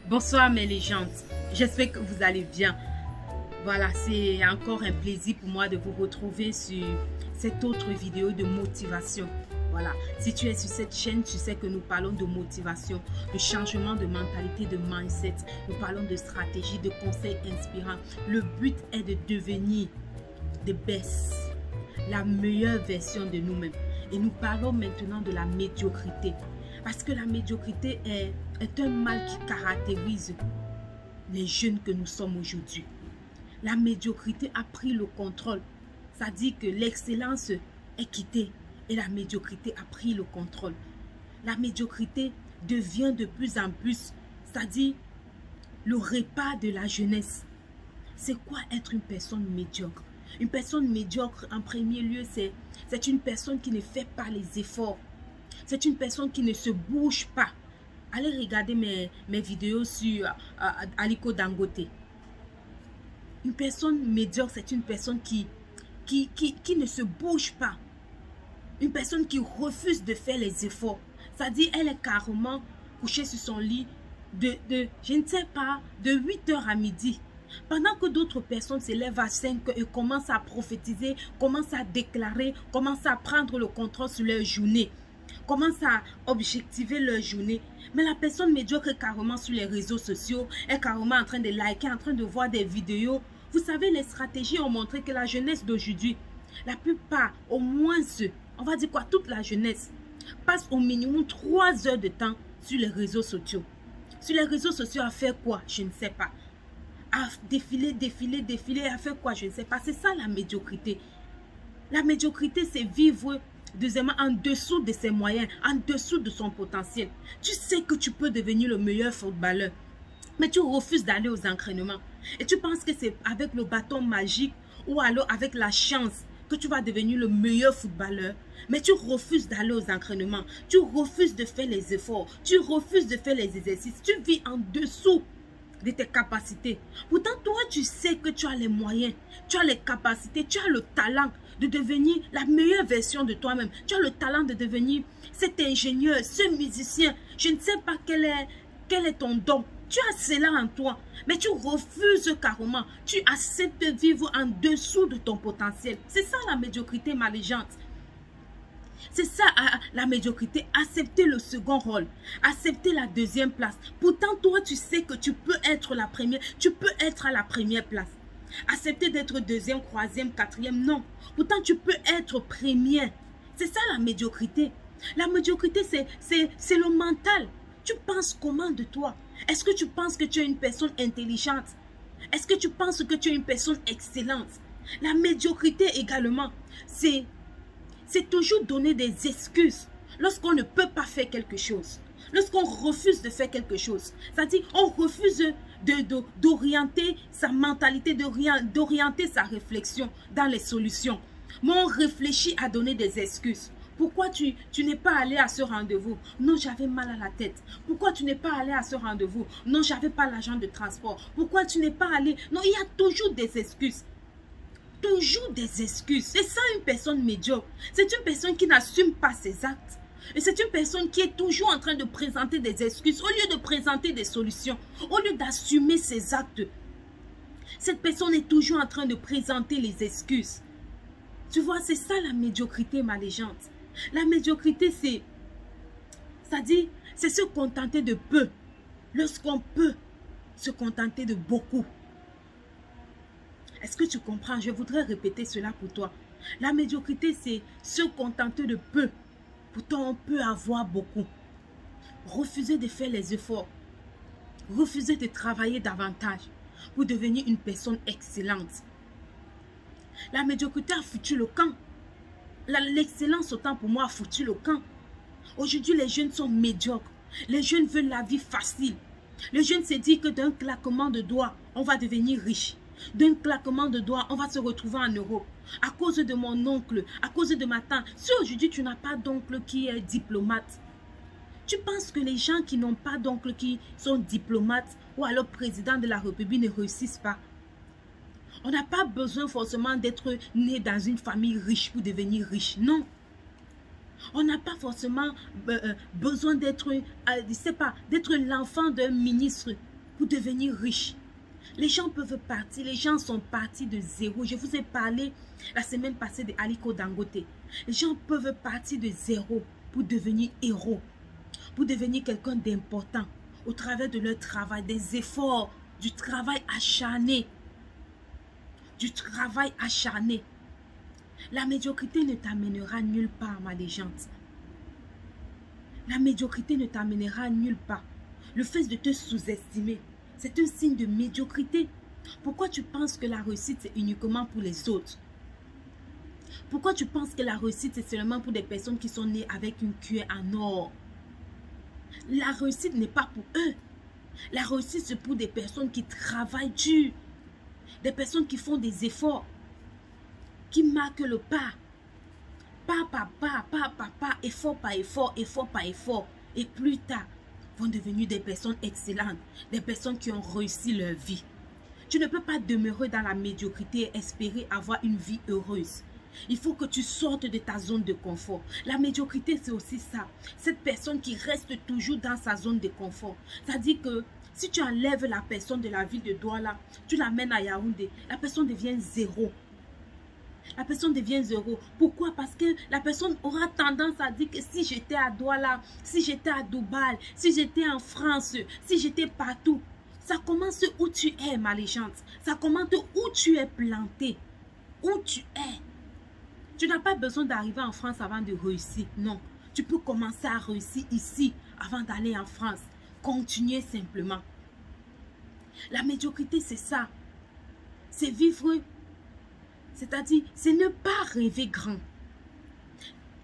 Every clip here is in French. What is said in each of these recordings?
Bonsoir mes légendes, j'espère que vous allez bien. Voilà, c'est encore un plaisir pour moi de vous retrouver sur cette autre vidéo de motivation. Voilà, si tu es sur cette chaîne, tu sais que nous parlons de motivation, de changement de mentalité, de mindset. Nous parlons de stratégie, de conseils inspirants. Le but est de devenir the best, la meilleure version de nous-mêmes. Et nous parlons maintenant de la médiocrité. Parce que la médiocrité est un mal qui caractérise les jeunes que nous sommes aujourd'hui. La médiocrité a pris le contrôle. Ça dit que l'excellence est quittée et la médiocrité a pris le contrôle. La médiocrité devient de plus en plus, c'est-à-dire le repas de la jeunesse. C'est quoi être une personne médiocre? Une personne médiocre, en premier lieu, c'est une personne qui ne fait pas les efforts. C'est une personne qui ne se bouge pas. Allez regarder mes vidéos sur Aliko Dangote. Une personne médiocre, c'est une personne qui ne se bouge pas. Une personne qui refuse de faire les efforts. C'est-à-dire, elle est carrément couchée sur son lit je ne sais pas, de 8h à midi. Pendant que d'autres personnes se lèvent à 5h et commencent à prophétiser, commencent à déclarer, commencent à prendre le contrôle sur leur journée. Commencent à objectiver leur journée. Mais la personne médiocre est carrément sur les réseaux sociaux, est carrément en train de liker, en train de voir des vidéos. Vous savez, les stratégies ont montré que la jeunesse d'aujourd'hui, la plupart, au moins on va dire quoi, toute la jeunesse, passe au minimum 3 heures de temps sur les réseaux sociaux. Sur les réseaux sociaux, à faire quoi? Je ne sais pas. À défiler, à faire quoi? Je ne sais pas. C'est ça la médiocrité. La médiocrité, c'est vivre deuxièmement en dessous de ses moyens, en dessous de son potentiel. Tu sais que tu peux devenir le meilleur footballeur, mais tu refuses d'aller aux entraînements. Et tu penses que c'est avec le bâton magique ou alors avec la chance que tu vas devenir le meilleur footballeur. Mais tu refuses d'aller aux entraînements. Tu refuses de faire les efforts. Tu refuses de faire les exercices. Tu vis en dessous de tes capacités. Pourtant, toi, tu sais que tu as les moyens, tu as les capacités, tu as le talent de devenir la meilleure version de toi-même. Tu as le talent de devenir cet ingénieur, ce musicien. Je ne sais pas quel est ton don. Tu as cela en toi, mais tu refuses carrément. Tu acceptes de vivre en dessous de ton potentiel. C'est ça la médiocrité, ma légende. C'est ça la médiocrité, accepter le second rôle, accepter la deuxième place. Pourtant, toi, tu sais que tu peux être la première, tu peux être à la première place. Accepter d'être deuxième, troisième, quatrième, non. Pourtant, tu peux être premier. C'est ça la médiocrité. La médiocrité, c'est le mental. Tu penses comment de toi? Est-ce que tu penses que tu es une personne intelligente? Est-ce que tu penses que tu es une personne excellente? La médiocrité également, c'est toujours donner des excuses lorsqu'on ne peut pas faire quelque chose. Lorsqu'on refuse de faire quelque chose. C'est-à-dire, on refuse d'orienter sa mentalité, d'orienter sa réflexion dans les solutions. Mais on réfléchit à donner des excuses. Pourquoi tu n'es pas allé à ce rendez-vous? Non, j'avais mal à la tête. Pourquoi tu n'es pas allé à ce rendez-vous? Non, j'avais pas l'argent de transport. Pourquoi tu n'es pas allé? Non, il y a toujours des excuses. Toujours des excuses. C'est ça une personne médiocre. C'est une personne qui n'assume pas ses actes. Et c'est une personne qui est toujours en train de présenter des excuses au lieu de présenter des solutions, au lieu d'assumer ses actes. Cette personne est toujours en train de présenter les excuses. Tu vois, c'est ça la médiocrité, ma légende. La médiocrité, c'est se contenter de peu lorsqu'on peut se contenter de beaucoup. Est-ce que tu comprends? Je voudrais répéter cela pour toi. La médiocrité, c'est se contenter de peu. Pourtant, on peut avoir beaucoup. Refuser de faire les efforts. Refuser de travailler davantage pour devenir une personne excellente. La médiocrité a foutu le camp. L'excellence, autant pour moi, a foutu le camp. Aujourd'hui, les jeunes sont médiocres. Les jeunes veulent la vie facile. Les jeunes se disent que d'un claquement de doigts, on va devenir riche. D'un claquement de doigts, on va se retrouver en Europe. À cause de mon oncle, à cause de ma tante. Si aujourd'hui tu n'as pas d'oncle qui est diplomate, tu penses que les gens qui n'ont pas d'oncle qui sont diplomates ou alors président de la République ne réussissent pas? On n'a pas besoin forcément d'être né dans une famille riche pour devenir riche. Non. On n'a pas forcément besoin d'être, je sais pas, d'être l'enfant d'un ministre pour devenir riche. Les gens peuvent partir, les gens sont partis de zéro. Je vous ai parlé la semaine passée de Aliko Dangote. Les gens peuvent partir de zéro pour devenir héros, pour devenir quelqu'un d'important au travers de leur travail, des efforts, du travail acharné. Du travail acharné. La médiocrité ne t'amènera nulle part, ma légende. La médiocrité ne t'amènera nulle part. Le fait de te sous-estimer, c'est un signe de médiocrité. Pourquoi tu penses que la réussite, c'est uniquement pour les autres? Pourquoi tu penses que la réussite, c'est seulement pour des personnes qui sont nées avec une cuillère en or? La réussite n'est pas pour eux. La réussite, c'est pour des personnes qui travaillent dur. Des personnes qui font des efforts. Qui marquent le pas. Pas par pas, effort par effort, effort par effort. Et plus tard, vont devenir des personnes excellentes. Des personnes qui ont réussi leur vie. Tu ne peux pas demeurer dans la médiocrité et espérer avoir une vie heureuse. Il faut que tu sortes de ta zone de confort. La médiocrité, c'est aussi ça. Cette personne qui reste toujours dans sa zone de confort. C'est-à-dire que si tu enlèves la personne de la ville de Douala, tu l'amènes à Yaoundé, la personne devient zéro. La personne devient zéro. Pourquoi? Parce que la personne aura tendance à dire que si j'étais à Douala, si j'étais à Dubaï, si j'étais en France, si j'étais partout. Ça commence où tu es, ma légende. Ça commence où tu es planté. Où tu es. Tu n'as pas besoin d'arriver en France avant de réussir. Non. Tu peux commencer à réussir ici avant d'aller en France. Continuez simplement. La médiocrité, c'est ça. C'est vivre. C'est-à-dire, c'est ne pas rêver grand.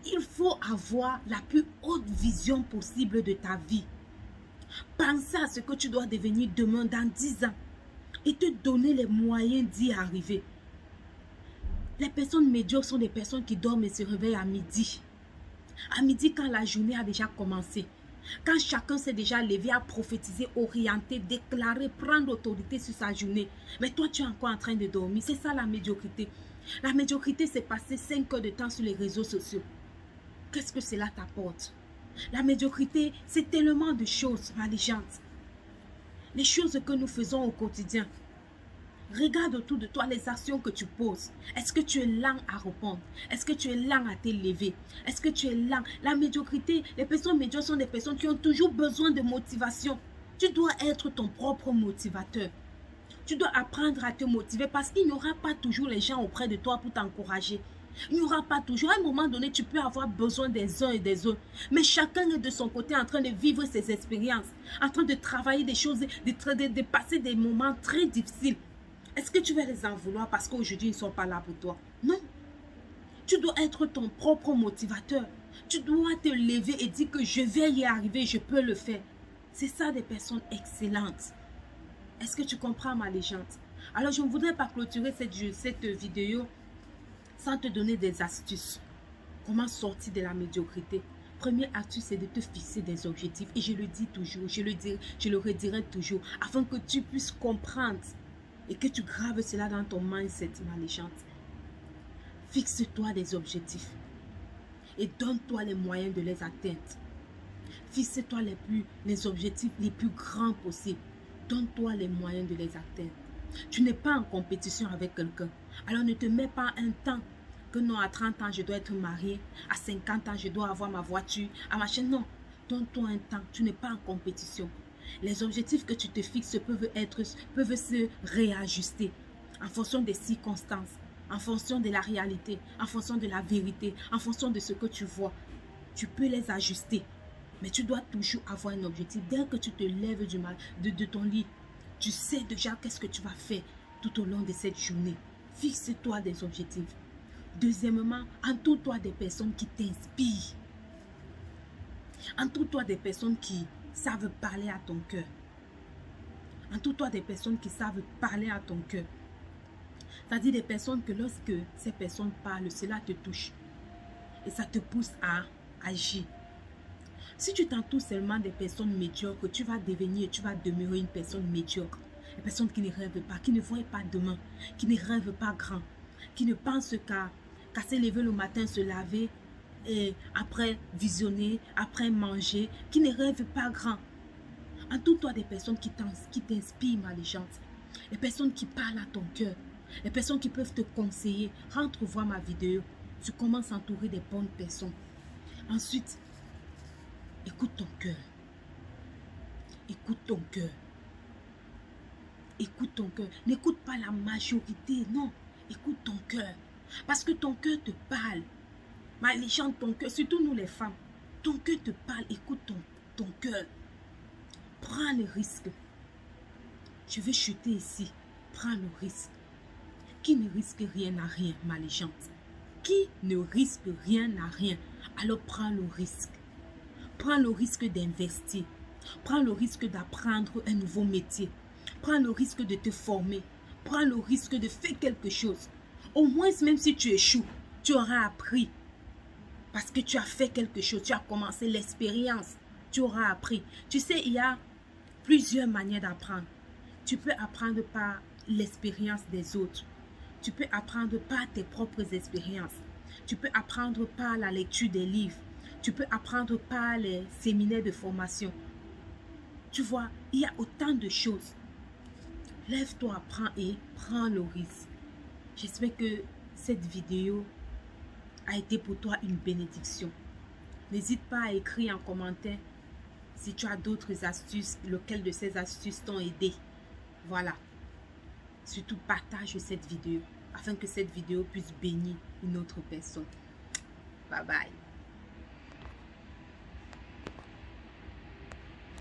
Il faut avoir la plus haute vision possible de ta vie. Pensez à ce que tu dois devenir demain, dans 10 ans. Et te donner les moyens d'y arriver. Les personnes médiocres sont des personnes qui dorment et se réveillent à midi. À midi, quand la journée a déjà commencé. Quand chacun s'est déjà levé à prophétiser, orienter, déclarer, prendre autorité sur sa journée. Mais toi, tu es encore en train de dormir. C'est ça la médiocrité. La médiocrité, c'est passer 5 heures de temps sur les réseaux sociaux. Qu'est-ce que cela t'apporte? La médiocrité, c'est tellement de choses, ma légende. Les choses que nous faisons au quotidien. Regarde autour de toi les actions que tu poses. Est-ce que tu es lent à répondre? Est-ce que tu es lent à t'élever? Est-ce que tu es lent? La médiocrité, les personnes médiocres sont des personnes qui ont toujours besoin de motivation. Tu dois être ton propre motivateur. Tu dois apprendre à te motiver parce qu'il n'y aura pas toujours les gens auprès de toi pour t'encourager. Il n'y aura pas toujours. À un moment donné, tu peux avoir besoin des uns et des autres. Mais chacun est de son côté en train de vivre ses expériences, en train de travailler des choses, de passer des moments très difficiles. Est-ce que tu vas les en vouloir parce qu'aujourd'hui, ils ne sont pas là pour toi? Non. Tu dois être ton propre motivateur. Tu dois te lever et dire que je vais y arriver, je peux le faire. C'est ça des personnes excellentes. Est-ce que tu comprends ma légende? Alors, je ne voudrais pas clôturer cette vidéo sans te donner des astuces. Comment sortir de la médiocrité? Première astuce, c'est de te fixer des objectifs. Et je le dis toujours, je le redirai toujours, afin que tu puisses comprendre et que tu graves cela dans ton mindset, ma légende. Fixe-toi des objectifs et donne-toi les moyens de les atteindre. Fixe-toi les objectifs les plus grands possibles. Donne-toi les moyens de les atteindre. Tu n'es pas en compétition avec quelqu'un. Alors ne te mets pas un temps que non, à 30 ans, je dois être marié. À 50 ans, je dois avoir ma voiture. À machin, non. Donne-toi un temps. Tu n'es pas en compétition. Les objectifs que tu te fixes peuvent se réajuster en fonction des circonstances, en fonction de la réalité, en fonction de la vérité, en fonction de ce que tu vois. Tu peux les ajuster, mais tu dois toujours avoir un objectif. Dès que tu te lèves de ton lit, tu sais déjà qu'est-ce que tu vas faire tout au long de cette journée. Fixe-toi des objectifs. Deuxièmement, entoure-toi des personnes qui t'inspirent. Entoure-toi des personnes qui savent parler à ton cœur. Entoure-toi des personnes qui savent parler à ton cœur. C'est-à-dire des personnes que lorsque ces personnes parlent, cela te touche. Et ça te pousse à agir. Si tu t'entoures seulement des personnes médiocres, tu vas devenir, tu vas demeurer une personne médiocre. Des personnes qui ne rêvent pas, qui ne voient pas demain, qui ne rêvent pas grand, qui ne pensent qu'à se lever le matin, se laver, et après visionner, après manger, qui ne rêvent pas grand. Entoure-toi des personnes qui t'inspirent, ma légende. Les personnes qui parlent à ton cœur. Les personnes qui peuvent te conseiller. Rentre voir ma vidéo. Tu commences à entourer des bonnes personnes. Ensuite, écoute ton cœur. Écoute ton cœur. Écoute ton cœur. N'écoute pas la majorité, non. Écoute ton cœur. Parce que ton cœur te parle. Ma légende, ton cœur, surtout nous les femmes. Ton cœur te parle. Écoute ton cœur. Prends le risque. Je vais chuter ici. Prends le risque. Qui ne risque rien n'a rien, ma légende. Qui ne risque rien n'a rien. Alors prends le risque. Prends le risque d'investir. Prends le risque d'apprendre un nouveau métier. Prends le risque de te former. Prends le risque de faire quelque chose. Au moins, même si tu échoues, tu auras appris. Parce que tu as fait quelque chose. Tu as commencé l'expérience. Tu auras appris. Tu sais, il y a plusieurs manières d'apprendre. Tu peux apprendre par l'expérience des autres. Tu peux apprendre par tes propres expériences. Tu peux apprendre par la lecture des livres. Tu peux apprendre par les séminaires de formation. Tu vois, il y a autant de choses. Lève-toi, prends le risque. J'espère que cette vidéo a été pour toi une bénédiction. N'hésite pas à écrire en commentaire si tu as d'autres astuces, lequel de ces astuces t'ont aidé. Voilà. Surtout partage cette vidéo afin que cette vidéo puisse bénir une autre personne. Bye bye.